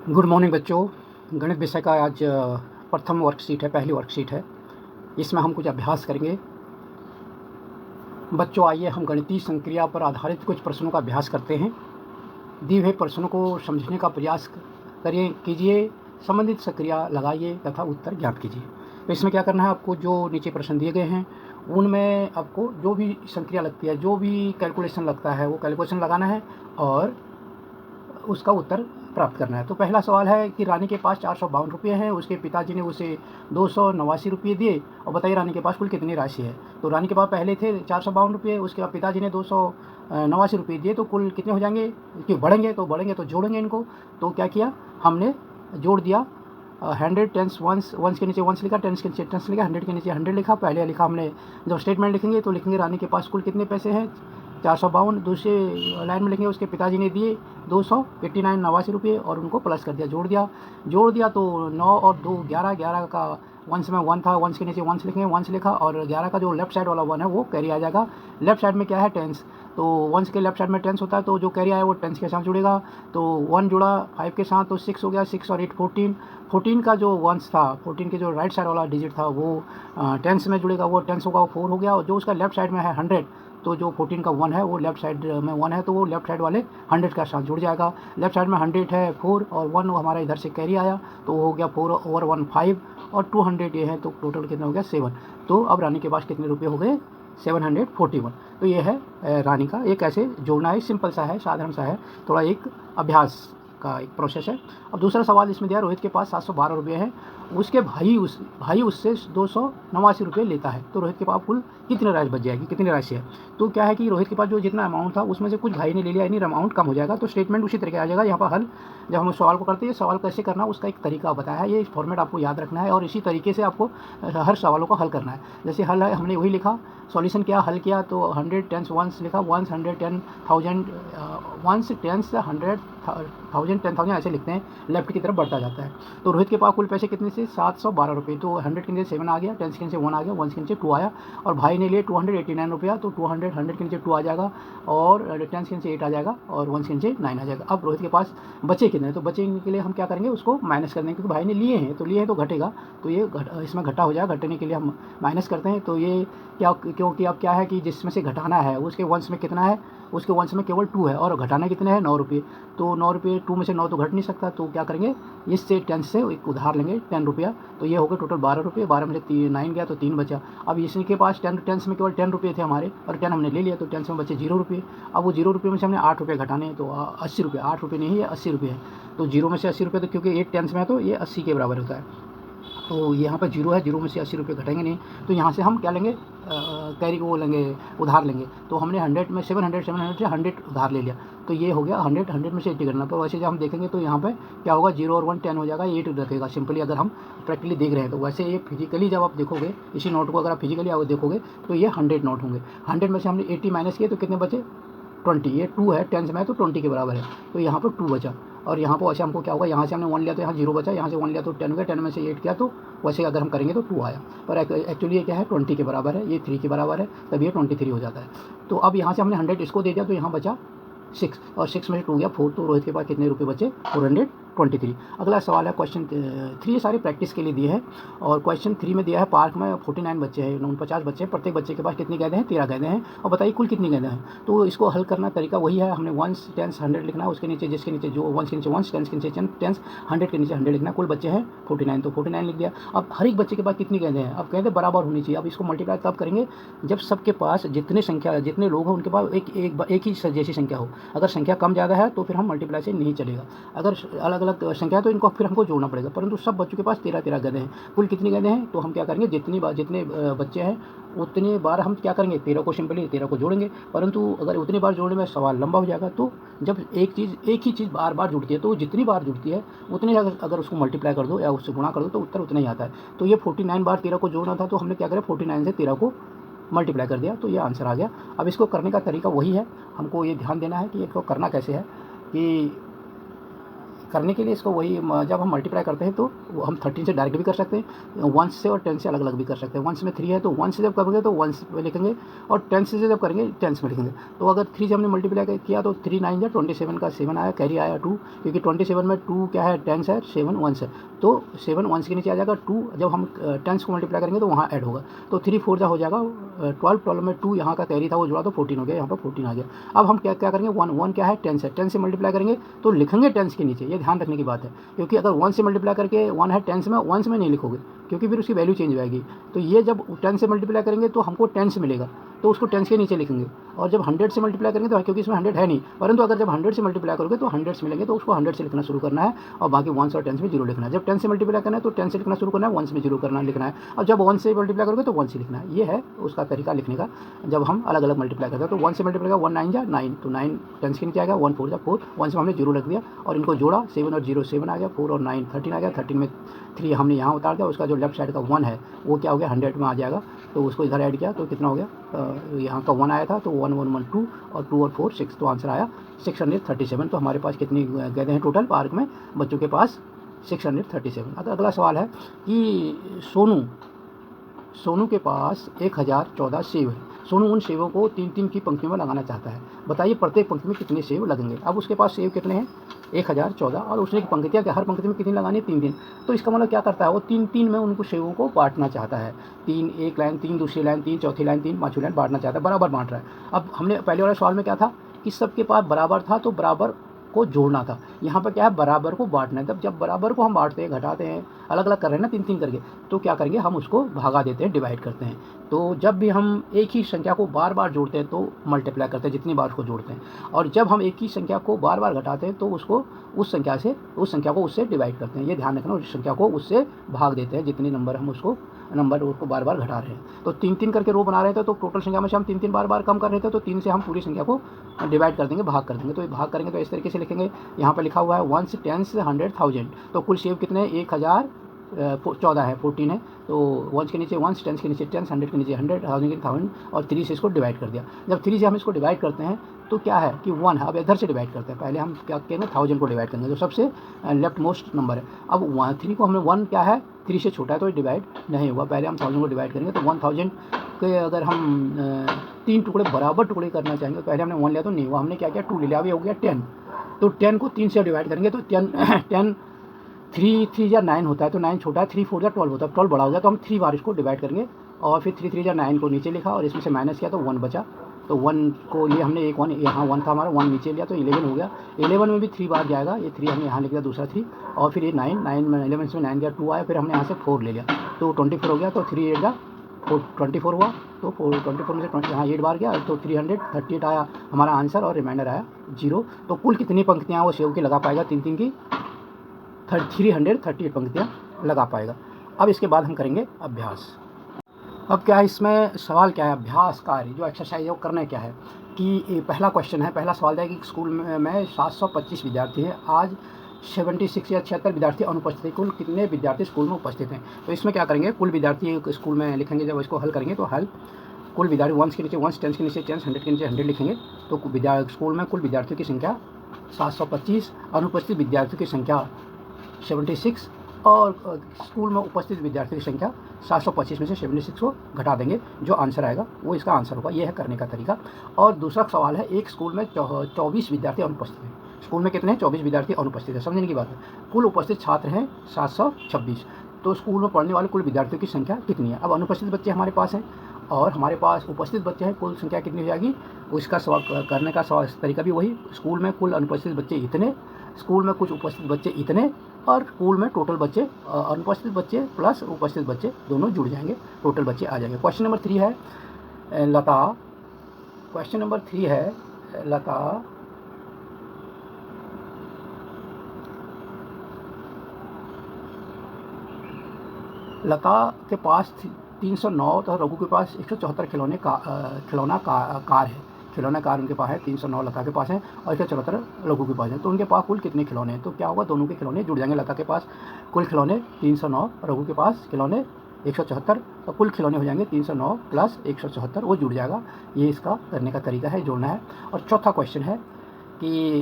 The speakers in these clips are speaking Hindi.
गुड मॉर्निंग बच्चों। गणित विषय का आज प्रथम वर्कशीट है, पहली वर्कशीट है। इसमें हम कुछ अभ्यास करेंगे। बच्चों आइए हम गणितीय संक्रिया पर आधारित कुछ प्रश्नों का अभ्यास करते हैं। दिए हुए प्रश्नों को समझने का प्रयास कीजिए, संबंधित संक्रिया लगाइए तथा उत्तर ज्ञात कीजिए। तो इसमें क्या करना है, आपको जो नीचे प्रश्न दिए गए हैं उनमें आपको जो भी संक्रिया लगती है, जो भी कैलकुलेशन लगता है वो कैलकुलेशन लगाना है और उसका उत्तर प्राप्त करना है। तो पहला सवाल है कि रानी के पास 452 रुपये हैं, उसके पिताजी ने उसे 289 रुपये दिए और बताइए रानी के पास कुल कितनी राशि है। तो रानी के पास पहले थे 452 रुपये, उसके बाद पिताजी ने 289 रुपये दिए, तो कुल कितने हो जाएंगे, क्यों बढ़ेंगे तो जोड़ेंगे इनको। तो क्या किया हमने, जोड़ दिया। 100 टेंस वंस, वंस के नीचे वंस लिखा, टेंस के नीचे टेंस लिखा, 100 के नीचे 100 लिखा। पहले लिखा हमने, जब स्टेटमेंट लिखेंगे तो लिखेंगे रानी के पास कुल कितने पैसे हैं 452। दूसरे लाइन में लिखेंगे उसके पिताजी ने दिए 289 रुपये और उनको प्लस कर दिया, जोड़ दिया तो 9 और 2 11, 11 का वंस में 1 था, वंस के नीचे वंस लिखेंगे, वंस लिखा, और 11 का जो लेफ्ट साइड वाला 1 है वो कैरी आ जाएगा। लेफ्ट साइड में क्या है, टेंस, तो वंस के लेफ्ट साइड में टेंस होता है, तो जो कैरी आया वो टेंस के साथ जुड़ेगा। तो 1 जुड़ा 5 के साथ तो 6 हो गया, 6 और 8 14। 14 का जो वंस था, 14 के जो राइट साइड वाला डिजिट था वो टेंस में जुड़ेगा, वो टेंस होगा, 4 हो गया। और जो उसका लेफ्ट साइड में है 100, तो जो 14 का 1 है वो लेफ्ट साइड में 1 है, तो वो लेफ्ट साइड वाले 100 का साथ जुड़ जाएगा। लेफ्ट साइड में 100 है 4 और 1 हमारा इधर से कैरी आया, तो हो गया 4 और 1 5 और 200 ये है, तो टोटल कितना हो गया 7। तो अब रानी के पास कितने रुपये हो गए 741। तो ये है रानी का एक ऐसे जोड़ना है, सिंपल सा है, साधारण सा है, थोड़ा एक अभ्यास का एक प्रोसेस है। अब दूसरा सवाल इसमें दिया, रोहित के पास 712 रुपये हैं, उसके भाई उससे 289 रुपये लेता है, तो रोहित के पास कुल कितनी राशि बच जाएगी, कितनी राशि है। तो क्या है कि रोहित के पास जो जितना अमाउंट था उसमें से कुछ भाई ने ले लिया, यानी अमाउंट कम हो जाएगा, तो स्टेटमेंट उसी तरीके आ जाएगा। यहाँ पर हल जब हम सवाल को करते हैं, सवाल कैसे करना उसका एक तरीका बताया है, ये फॉर्मेट आपको याद रखना है और इसी तरीके से आपको हर सवालों का हल करना है। जैसे हल है, हमने वही लिखा, सॉल्यूशन किया, हल किया, तो 100 टेंस वंस लिखा, वंस 110,000 वंस टेंस 100,000 10,000 ऐसे लिखते हैं, लेफ्ट की तरफ बढ़ता जाता है। तो रोहित के पास कुल पैसे कितने से 712 रुपये, तो 100 के नीचे 7 आ गया, टेंस के नीचे 1 आ गया, वंस के नीचे 2 आया, और भाई ने लिए 289 रुपया, तो 200 100 के नीचे 2 आ जाएगा, और टेंस के नीचे 8 आ जाएगा, और वंस के नीचे 9 आ जाएगा। अब रोहित के पास बचे कितने, तो बचे के लिए हम क्या करेंगे, उसको माइनस कर देंगे, क्योंकि भाई ने लिए हैं तो घटेगा, तो ये इसमें घटा हो जाएगा, घटने के लिए हम माइनस करते हैं। तो ये क्या, क्योंकि अब क्या है कि जिसमें से घटाना है उसके वंश में कितना है, उसके वंश में केवल 2 है, और घटाना कितने हैं 9 रुपये, तो 9 रुपये 2 में से 9 तो घट नहीं सकता, तो क्या करेंगे, इससे 10 से एक उधार लेंगे 10 रुपया, तो ये हो गया टोटल 12 रुपये, 12 में से 9 गया तो 3 बचा। अब इसके पास 10 में केवल 10 रुपये थे हमारे, और 10 हमने ले लिया, तो 10 में बचे 0 रुपये। अब वो 0 रुपये में से हमने 8 रुपये घटाने हैं, तो 80 रुपये, 8 रुपये नहीं है 80 रुपये है, तो 0 में से 80 रुपये, तो क्योंकि 8 टेंस में है तो ये 80 के बराबर होता है, तो यहाँ पर 0 है, 0 में से 80 रुपये घटेंगे नहीं, तो यहाँ से हम क्या लेंगे, कैरी को लेंगे, उधार लेंगे। तो हमने 100 में 700 से 100 उधार ले लिया, तो ये हो गया 100 में से 80 करना। तो वैसे जब हम देखेंगे तो यहाँ पे क्या होगा, 0 और 1 10 हो जाएगा, 8 रखेगा सिंपली, अगर हम प्रैक्टिकली देख रहे हैं। तो वैसे ये फिजिकली जब आप देखोगे इसी नोट को, अगर आप फिजिकली आप देखोगे तो ये 100 नोट होंगे। 100 में से हमने 80 माइनस किए तो कितने बचे 20, ये 2 है 10 में, तो 20 के बराबर है, तो यहाँ पर 2 बचा। और यहाँ पर वैसे हमको क्या होगा, यहाँ से हमने 1 लिया तो यहाँ 0 बचा, यहाँ से 1 लिया तो 10 हो गया, 10 में से 8 किया तो वैसे अगर हम करेंगे तो 2 आया, पर एक्चुअली ये क्या है 20 के बराबर है, ये 3 के बराबर है, तब ये 23 हो जाता है। तो अब यहाँ से हमने 100 इसको दे दिया, तो यहाँ बचा 6, और 6 में से 2 गया 4, तो रोहित के पास कितने रुपये बचे 423। अगला सवाल है क्वेश्चन 3, ये सारे प्रैक्टिस के लिए दिए हैं। और क्वेश्चन 3 में दिया है, पार्क में 49 बच्चे हैं, 49 बच्चे हैं, प्रत्येक बच्चे के पास कितनी गेंदें हैं, 13 गेंदें हैं, और बताइए कुल कितनी गेंदें हैं। तो इसको हल करना तरीका वही है, हमने वंस टेंस 100 लिखना है, उसके नीचे जिसके नीचे जो वंस के नीचे वंस, टेंस के नीचे टेंस, 100 के नीचे 100 लिखना, कुल बच्चे हैं 49, तो 49 लिख दिया। अब हर एक बच्चे के पास कितनी गेंदें हैं, अब गेंदें बराबर होनी चाहिए। अब इसको मल्टीप्लाई तब करेंगे जब सबके पास जितने लोग हैं उनके पास एक ही जैसी संख्या हो। अगर संख्या कम ज़्यादा है तो फिर हम मल्टीप्लाई से नहीं चलेगा, अगर अलग अलग संख्या है तो इनको फिर हमको जोड़ना पड़ेगा, परंतु सब बच्चों के पास 13 गेंदें हैं। कुल कितनी गेंदें हैं, तो हम क्या करेंगे, जितने बच्चे हैं उतने बार हम क्या करेंगे, 13 को सिंपली 13 को जोड़ेंगे, परंतु अगर उतनी बार जोड़ने में सवाल लंबा हो जाएगा। तो जब एक ही चीज़ बार बार जुड़ती है, तो जितनी बार जुड़ती है उतने अगर उसको मल्टीप्लाई कर दो या उससे गुणा कर दो तो उत्तर उतना ही आता है। तो ये 49 बार 13 को जोड़ना था, तो हमने क्या करा, 49 से 13 को मल्टीप्लाई कर दिया, तो ये आंसर आ गया। अब इसको करने का तरीका वही है, हमको ये ध्यान देना है कि इसको करना कैसे है, कि करने के लिए इसको वही, जब हम मल्टीप्लाई करते हैं तो वो हम 13 से डायरेक्ट भी कर सकते हैं, 1 से और 10 से अलग अलग भी कर सकते हैं। 1 में 3 है तो 1 से जब करेंगे तो 1 में लिखेंगे, और 10 से जब करेंगे 10 में लिखेंगे। तो अगर 3 से हमने मल्टीप्लाई किया तो 3 9 या 27 का 7 आया, कैरी आया 2, क्योंकि 27 में 2 क्या है 10 है, 7 1 है, तो 7 1 के नीचे आ जाएगा 2। जब हम 10 को मल्टीप्लाई करेंगे तो वहाँ ऐड होगा, तो 3 4 जा हो जाएगा 12, 12 में 2 यहाँ का कैरी था वो जुड़ा तो 14 हो गया, यहाँ पर 14 आ गया। अब हम क्या क्या करेंगे, 1 क्या है 10 है, 10 से मल्टीप्लाई करेंगे तो लिखेंगे 10 के नीचे, ये ध्यान रखने की बात है, क्योंकि अगर 1 से मल्टीप्लाई करके 1 है 10 में, 1 में नहीं लिखोगे क्योंकि फिर उसकी वैल्यू चेंज हो जाएगी। तो ये जब 10 से मल्टीप्लाई करेंगे तो हमको 10 मिलेगा, तो उसको 10 के नीचे लिखेंगे। और जब 100 से मल्टीप्लाई करेंगे तो क्योंकि इसमें 100 है नहीं, परंतु अगर जब 100 से मल्टीप्लाई करोगे तो 100 मिलेंगे, तो उसको 100 से लिखना शुरू करना है, और बाकी 1 और 10 में 0 लिखना है। जब 10 से मल्टीप्लाई करना है तो 10 से लिखना शुरू करना है, 1 में 0 करना लिखना है, और जब 1 से मल्टीप्लाई करोगे तो 1 से लिखना है। ये है उसका तरीका लिखने का जब हम अलग अलग मल्टीप्लाई करते हैं। तो 1 से मल्टीप्लाई का 1 9 जा 9, तो 9 10 के नीचे आ गया, 1 4 जा 4, 1 से हमने 0 रख दिया और इनको जोड़ा, 7 और 0 7 आ गया, 4 और 9 13 आ गया, 13 में 3 हमने यहाँ उतार दिया, उसका जो लेफ्ट साइड का 1 है वो क्या हो गया 100 में आ जाएगा, तो उसको इधर ऐड किया तो कितना हो गया, यहाँ का 1 आया था तो 1 1 1 2 और 2 और 4 6, तो आंसर आया 637। तो हमारे पास कितनी गधे हैं टोटल पार्क में, बच्चों के पास 637। अगला सवाल है कि सोनू के पास 1014 सेब है। सोनू उन सेबों को 3-3 की पंक्तियों में लगाना चाहता है, बताइए प्रत्येक पंक्ति में कितने सेब लगेंगे। अब उसके पास सेब कितने हैं 1014, और उसने पंक्तियाँ हर पंक्ति में कितनी लगानी है 3-3, तो इसका मतलब क्या करता है वो 3-3 में उनको सेबों को बांटना चाहता है। 3 एक लाइन, 3 दूसरी लाइन, 3 चौथी लाइन, 3 पाँचवीं लाइन बांटना चाहता है, बराबर बांट रहा है। अब हमने पहले वाले सवाल में क्या था कि सबके पास बराबर था तो बराबर को जोड़ना था, यहाँ पर क्या है बराबर को बांटना है। तब जब बराबर को हम बांटते हैं, घटाते हैं, अलग अलग कर रहे हैं ना 3-3 करके, तो क्या करेंगे हम उसको भागा देते हैं, डिवाइड करते हैं। तो जब भी हम एक ही संख्या को बार बार जोड़ते हैं तो मल्टीप्लाई करते हैं जितनी बार उसको जोड़ते हैं, और जब हम एक ही संख्या को बार बार घटाते हैं तो उसको उस संख्या को उससे डिवाइड करते हैं। ये ध्यान रखना, उस संख्या को उससे भाग देते हैं जितने नंबर हम उसको बार बार घटा रहे हैं। तो 3-3 करके रो बना रहे थे, तो टोटल संख्या में से हम 3-3 बार बार कम कर रहे थे, तो 3 से हम पूरी संख्या को डिवाइड कर देंगे, भाग कर देंगे। तो ये भाग करेंगे तो इस तरीके से लिखेंगे, यहाँ पर लिखा हुआ है 1 10 100 1000, तो कुल सेब कितने 1014 है, 14 है, तो 1 के नीचे 1, 10 के नीचे 10, 100 के नीचे 100, 1000 के 1000, और 3 से इसको डिवाइड कर दिया। जब 3 से हम इसको डिवाइड करते हैं तो क्या है कि 1 है, अब इधर से डिवाइड करते हैं, पहले हम क्या करेंगे 1000 को डिवाइड करेंगे जो सबसे लेफ्ट मोस्ट नंबर है। अब 3 को हमने 1 क्या है 3 से छोटा है तो डिवाइड नहीं होगा, पहले हम 1000 को डिवाइड करेंगे। तो 1000 के अगर हम 3 टुकड़े बराबर टुकड़े करना चाहेंगे, तो पहले हमने 1 लिया तो नहीं हुआ, हमने क्या किया 2 ले लिया, अभी हो गया 10, तो 10 को 3 से डिवाइड करेंगे तो 10 3 3 या 9 होता है, तो 9 छोटा है, 3 4 या 12 होता है, 12 बड़ा हो गया, तो हम 3 बार इसको डिवाइड करेंगे, और फिर 3 3 या 9 को नीचे लिखा और इसमें से माइनस किया तो 1 बचा, तो 1 को लिए हमने एक 1 यहाँ 1 था हमारा, 1 नीचे लिया तो 11 हो गया। 11 में भी 3 बार जाएगा, ये 3 हमने यहाँ लिख दिया दूसरा 3, और फिर ये 9 में 11 से 9 गया 2 आया, फिर हमने यहाँ से 4 ले लिया तो 24 हो गया, तो 3 8 का 24 हुआ, तो 24 में से यहाँ 8 बार गया तो 338 आया हमारा आंसर, और रिमाइंडर आया 0। तो कुल कितनी पंक्तियाँ वो सेब की लगा पाएगा 3-3 की 338 पंक्तियाँ लगा पाएगा। अब इसके बाद हम करेंगे अभ्यास। अब क्या है इसमें सवाल क्या है, अभ्यास कार्य जो एक्सरसाइज है वो करना क्या है कि पहला क्वेश्चन है, पहला सवाल है कि स्कूल में 725 विद्यार्थी हैं, आज 76 या 76 विद्यार्थी अनुपस्थित हैं, कुल कितने विद्यार्थी स्कूल में उपस्थित हैं। तो इसमें क्या करेंगे कुल विद्यार्थी स्कूल में लिखेंगे, जब इसको हल करेंगे तो हल कुल विद्यार्थी 1 के नीचे 1, 10 के नीचे 10, 100 के नीचे 100 लिखेंगे, तो स्कूल में कुल विद्यार्थियों की संख्या 725, अनुपस्थित विद्यार्थियों की संख्या 76, और स्कूल में उपस्थित विद्यार्थियों की संख्या 725 में से 76 को घटा देंगे, जो आंसर आएगा वो इसका आंसर होगा। ये है करने का तरीका। और दूसरा सवाल है, एक स्कूल में 24 विद्यार्थी अनुपस्थित हैं, स्कूल में कितने हैं 24 विद्यार्थी अनुपस्थित है, समझने की बात है। कुल उपस्थित छात्र हैं 726, तो स्कूल में पढ़ने वाले कुल विद्यार्थियों की संख्या कितनी है। अब अनुपस्थित बच्चे हमारे पास हैं और हमारे पास उपस्थित बच्चे हैं, कुल संख्या कितनी हो जाएगी, उसका सवाल करने का तरीका भी वही, स्कूल में कुल अनुपस्थित बच्चे इतने, स्कूल में कुछ उपस्थित बच्चे इतने, और स्कूल में टोटल बच्चे अनुपस्थित बच्चे प्लस उपस्थित बच्चे दोनों जुड़ जाएंगे, टोटल बच्चे आ जाएंगे। क्वेश्चन नंबर 3 है लता, क्वेश्चन नंबर 3 है लता के पास 309 तो रघु के पास 174 खिलौना कार उनके पास है, 309 लता के पास है और 174 रघु के पास है, तो उनके पास कुल कितने खिलौने हैं। तो क्या होगा दोनों के खिलौने जुड़ जाएंगे, लता के पास कुल खिलौने 309, रघु के पास खिलौने 174, तो कुल खिलौने हो जाएंगे 309 प्लस 174, वो जुड़ जाएगा। ये इसका करने का तरीका है, जोड़ना है। और चौथा क्वेश्चन है कि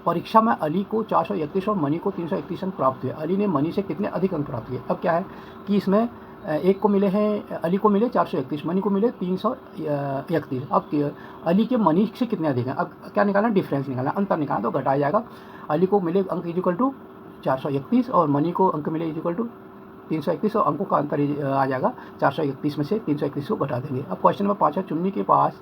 परीक्षा में अली को 431 और मनी को 331 अंक प्राप्त हुए। अली ने मनी से कितने अधिक अंक प्राप्त किए। अब क्या है कि इसमें एक को मिले हैं, अली को मिले 431, मनी को मिले 331। अब अली के मनी से कितने अधिक हैं, अब क्या निकालना, डिफरेंस निकालना, अंतर निकालना। तो घटाया जाएगा, अली को मिले अंक इक्वल टू 431 और मनी को अंक मिले इक्वल टू 331 और अंकों का अंतर आ जाएगा 431 में से 331 को घटा देंगे। अब क्वेश्चन नंबर 5 है, चुन्नी के पास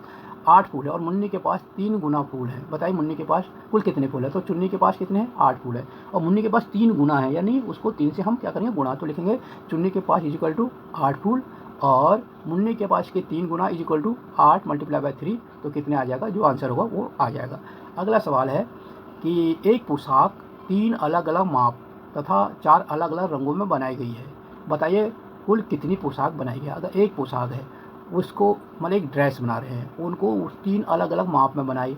8 फूल है और मुन्नी के पास 3 गुना फूल है। बताइए मुन्नी के पास कुल कितने फूल है। तो चुन्नी के पास कितने हैं, 8 फूल है और मुन्नी के पास 3 गुना है, यानी उसको 3 से हम क्या करेंगे, गुणा। तो लिखेंगे चुन्नी के पास इज इक्वल टू 8 फूल और मुन्नी के पास के 3 गुना is equal to 8 multiply by 3। तो कितने आ जाएगा, जो आंसर होगा वो आ जाएगा। अगला सवाल है कि एक पोशाक 3 अलग अलग माप तथा 4 अलग अलग रंगों में बनाई गई है। बताइए कुल कितनी पोशाक बनाई गई। अगर एक पोशाक है उसको मतलब एक ड्रेस बना रहे हैं, उनको 3 अलग अलग माप में बनाए,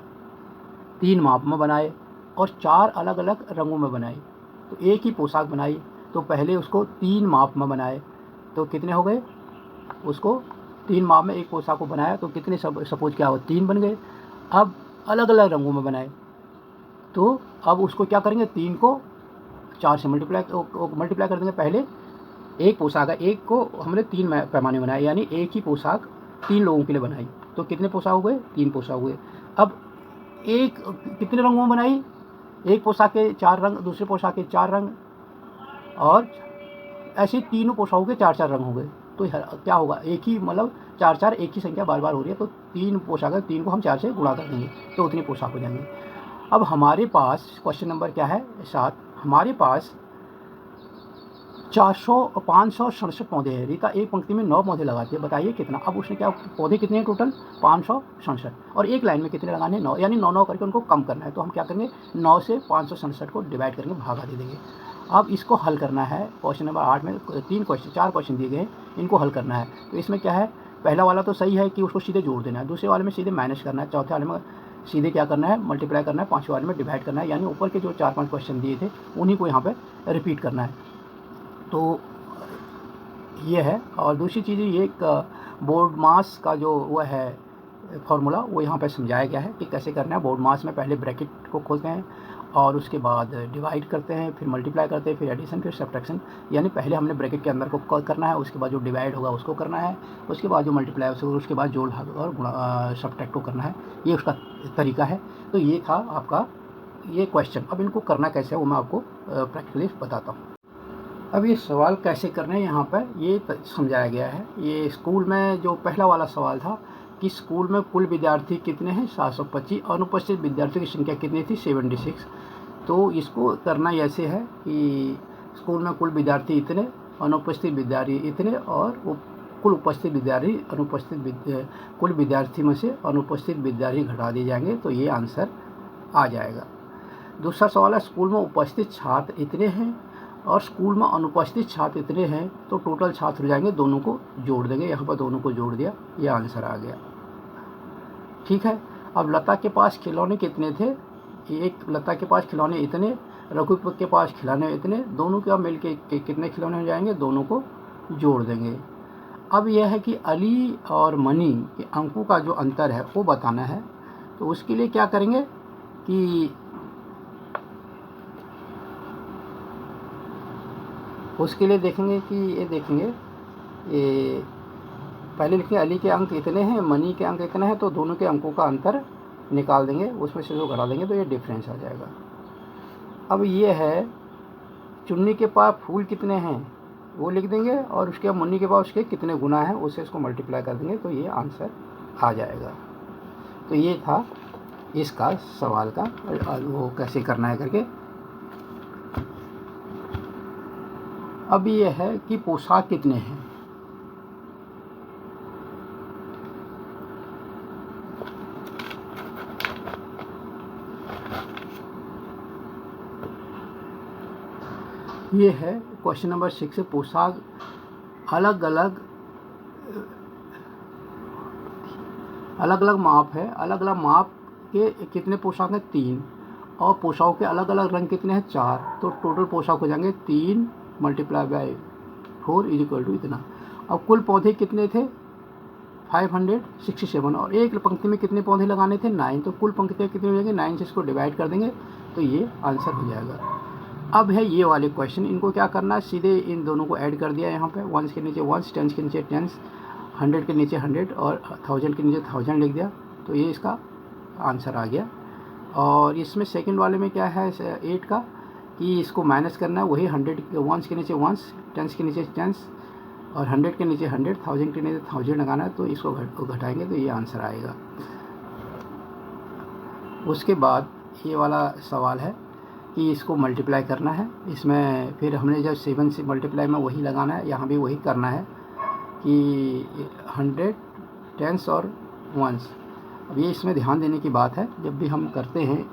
3 माप में बनाए और 4 अलग अलग रंगों में बनाए। तो एक ही पोशाक बनाई तो पहले उसको 3 माप में बनाए तो कितने हो गए, उसको 3 माप में एक पोशाक को बनाया तो कितने, सपोज क्या हो, 3 बन गए। अब अलग अलग रंगों में बनाए तो अब उसको क्या करेंगे, 3 को 4 से मल्टीप्लाई कर देंगे। पहले एक पोशाक है, एक को हमने 3 पैमाने बनाए, यानी एक ही पोशाक 3 लोगों के लिए बनाई तो कितने पोशाक हो गए, 3 पोशाक हुए। अब एक कितने रंगों में बनाई, एक पोशाक के 4 रंग, दूसरे पोशाक के 4 रंग और ऐसे तीनों पोशाकों के 4-4 रंग हो गए। तो क्या होगा, एक ही मतलब 4-4 एक ही संख्या बार बार हो रही है तो 3 पोशाक है, 3 को हम 4 से गुणा कर देंगे तो उतनी पोशाक हो जाएंगे। अब हमारे पास क्वेश्चन नंबर क्या है 7, हमारे पास 567 पौधे हैं। रीता एक पंक्ति में 9 पौधे लगाती है, बताइए कितना। अब उसने क्या, पौधे कितने हैं टोटल, 567 और एक लाइन में कितने लगाने हैं, 9, यानी 9 करके उनको कम करना है। तो हम क्या करेंगे, 9 से 567 को डिवाइड करेंगे, भागा दे देंगे। अब इसको हल करना है। क्वेश्चन नंबर 8 में 4 क्वेश्चन दिए गए हैं, इनको हल करना है। तो इसमें क्या है, पहला वाला तो सही है कि उसको सीधे जोड़ देना है, दूसरे वाले में सीधे माइनस करना है, चौथे वाले में सीधे क्या करना है, मल्टीप्लाई करना है, पाँचवें वाले में डिवाइड करना है, यानी ऊपर के जो 4-5 क्वेश्चन दिए थे उन्हीं को यहाँ पे रिपीट करना है। तो ये है। और दूसरी चीज़ ये एक बोर्ड मास का जो वो है फॉर्मूला, वो यहाँ पे समझाया गया है कि कैसे करना है। बोर्ड मास में पहले ब्रैकेट को खोलते हैं और उसके बाद डिवाइड करते हैं, फिर मल्टीप्लाई करते हैं, फिर एडिशन, फिर सब्ट्रैक्शन। यानी पहले हमने ब्रैकेट के अंदर को करना है, उसके बाद जो डिवाइड होगा उसको करना है, उसके बाद जो मल्टीप्लाई उसके बाद जोड़ भाग और सब्ट्रैक्ट को करना है। ये उसका तरीका है। तो ये था आपका ये क्वेश्चन। अब इनको करना कैसे है वो मैं आपको प्रैक्टिकली बताता हूँ। अब ये सवाल कैसे करना है यहाँ पर ये समझाया गया है। ये स्कूल में जो पहला वाला सवाल था कि स्कूल में कुल विद्यार्थी कितने हैं, 725, अनुपस्थित विद्यार्थियों की संख्या कितनी थी, 76। तो इसको करना ऐसे है कि स्कूल में कुल विद्यार्थी इतने, अनुपस्थित विद्यार्थी इतने और वो कुल उपस्थित विद्यार्थी कुल विद्यार्थी में से अनुपस्थित विद्यार्थी घटा दिए जाएंगे तो ये आंसर आ जाएगा। दूसरा सवाल है, स्कूल में उपस्थित छात्र इतने हैं और स्कूल में अनुपस्थित छात्र इतने हैं तो टोटल छात्र हो जाएंगे, दोनों को जोड़ देंगे। यहाँ पर दोनों को जोड़ दिया, ये आंसर आ गया। ठीक है। अब लता के पास खिलौने कितने थे, एक लता के पास खिलौने इतने, रघु के पास खिलौने इतने, दोनों के मिल के कितने खिलौने हो जाएंगे, दोनों को जोड़ देंगे। अब यह है कि अली और मनी के अंकों का जो अंतर है वो बताना है। तो उसके लिए क्या करेंगे कि उसके लिए देखेंगे कि ये देखेंगे, ये पहले लिखेंगे अली के अंक इतने हैं, मनी के अंक इतने हैं, तो दोनों के अंकों का अंतर निकाल देंगे, उसमें से जो घटा देंगे तो ये डिफरेंस आ जाएगा। अब ये है चुन्नी के पास फूल कितने हैं वो लिख देंगे और उसके बाद मुन्नी के पास उसके कितने गुना हैं उससे इसको मल्टीप्लाई कर देंगे तो ये आंसर आ जाएगा। तो ये था इसका सवाल का वो कैसे करना है करके। अब ये है कि पोशाक कितने हैं। ये है क्वेश्चन नंबर 6, पोशाक अलग अलग माप है, अलग अलग माप के कितने पोशाक हैं, 3, और पोशाकों के अलग अलग रंग कितने हैं, 4। तो टोटल पोशाक हो जाएंगे 3 multiply by 4 is equal to इतना। अब कुल पौधे कितने थे, 567, और एक पंक्ति में कितने पौधे लगाने थे, 9। तो कुल पंक्तियाँ कितनी हो जाएंगी, 9 से इसको डिवाइड कर देंगे तो ये आंसर हो जाएगा। अब है ये वाले क्वेश्चन, इनको क्या करना है, सीधे इन दोनों को ऐड कर दिया यहाँ पे, वंस के नीचे वंस, टेंस के नीचे टेंस, 100 के नीचे 100 और 1000 के नीचे 1000 लिख दिया, तो ये इसका आंसर आ गया। और इसमें सेकंड वाले में क्या है 8 का, कि इसको माइनस करना है, वही 100 के वंस के नीचे वंस, टेंस के नीचे टेंस और 100 के नीचे 100, 1000 के नीचे 1000 लगाना है, तो इसको घटाएंगे तो ये आंसर आएगा। उसके बाद ये वाला सवाल है कि इसको मल्टीप्लाई करना है, इसमें फिर हमने जब 7 से मल्टीप्लाई में वही लगाना है, यहाँ भी वही करना है कि 100 टेंस और वंस। अब ये इसमें ध्यान देने की बात है, जब भी हम करते हैं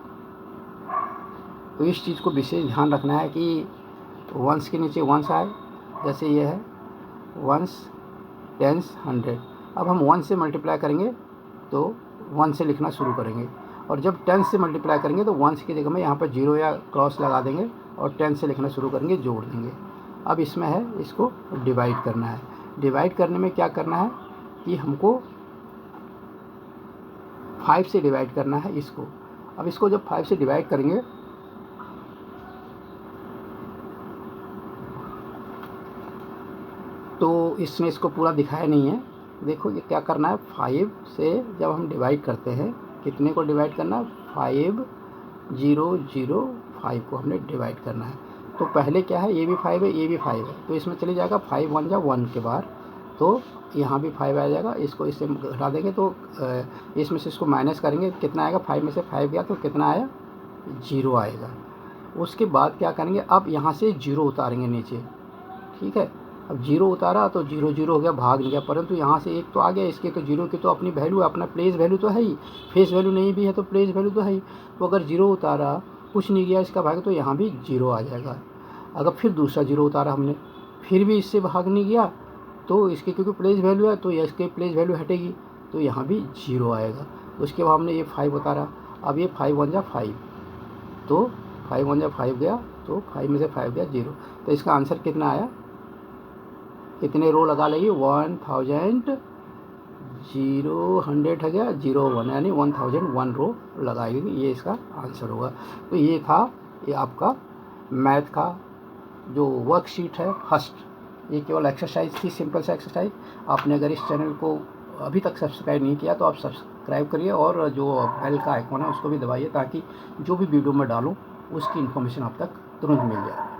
तो इस चीज़ को विशेष ध्यान रखना है कि वंस के नीचे वंस आए, जैसे ये है वंस टेंस 100। अब हम 1 से मल्टीप्लाई करेंगे तो 1 से लिखना शुरू करेंगे, और जब 10 से मल्टीप्लाई करेंगे तो 1 की जगह में यहाँ पर 0 या क्रॉस लगा देंगे और 10 से लिखना शुरू करेंगे, जोड़ देंगे। अब इसमें है इसको डिवाइड करना है। डिवाइड करने में क्या करना है कि हमको 5 से डिवाइड करना है इसको। अब इसको जब 5 से डिवाइड करेंगे तो इसने इसको पूरा दिखाया नहीं है, देखो ये क्या करना है, 5 से जब हम डिवाइड करते हैं, कितने को डिवाइड करना है, 5005 को हमने डिवाइड करना है। तो पहले क्या है, ये भी 5 है, ये भी 5 है, तो इसमें चले जाएगा 5 1 जा 1 के बाहर, तो यहाँ भी 5 आ जाएगा, इसको इससे घटा देंगे तो इसमें से इसको माइनस करेंगे, कितना आएगा, 5 में से 5 गया तो कितना आया, 0 आएगा। उसके बाद क्या करेंगे, अब यहाँ से 0 उतारेंगे नीचे, ठीक है। अब 0 उतारा तो 0 0 हो गया, भाग नहीं गया, परंतु यहाँ से 1 तो आ गया, इसके तो 0 की तो अपनी वैल्यू है, अपना प्लेस वैल्यू तो है ही, फेस वैल्यू नहीं भी है तो प्लेस वैल्यू तो है ही। तो अगर 0 उतारा, कुछ नहीं गया इसका भाग, तो यहाँ भी 0 आ जाएगा। अगर फिर दूसरा 0 उतारा हमने, फिर भी इससे भाग नहीं गया, तो इसके क्योंकि प्लेस वैल्यू है तो इसके प्लेस वैल्यू हटेगी, तो यहाँ भी 0 आएगा। उसके बाद हमने ये 5 उतारा, अब ये 5 1 जा 5, तो 5 1 जा 5 गया, तो 5 में से 5 गया 0, तो इसका आंसर कितना आया, कितने रो लगा लेगी, 1000 0 100 है गया 0 1, यानी 1001 रो लगाएगी, ये इसका आंसर होगा। तो ये था ये आपका मैथ का जो वर्कशीट है फर्स्ट, ये केवल एक्सरसाइज थी, सिंपल सा एक्सरसाइज। आपने अगर इस चैनल को अभी तक सब्सक्राइब नहीं किया तो आप सब्सक्राइब करिए, और जो बेल का आइकॉन है उसको भी दबाइए, ताकि जो भी वीडियो मैं डालूँ उसकी इन्फॉर्मेशन आप तक तुरंत मिल जाए।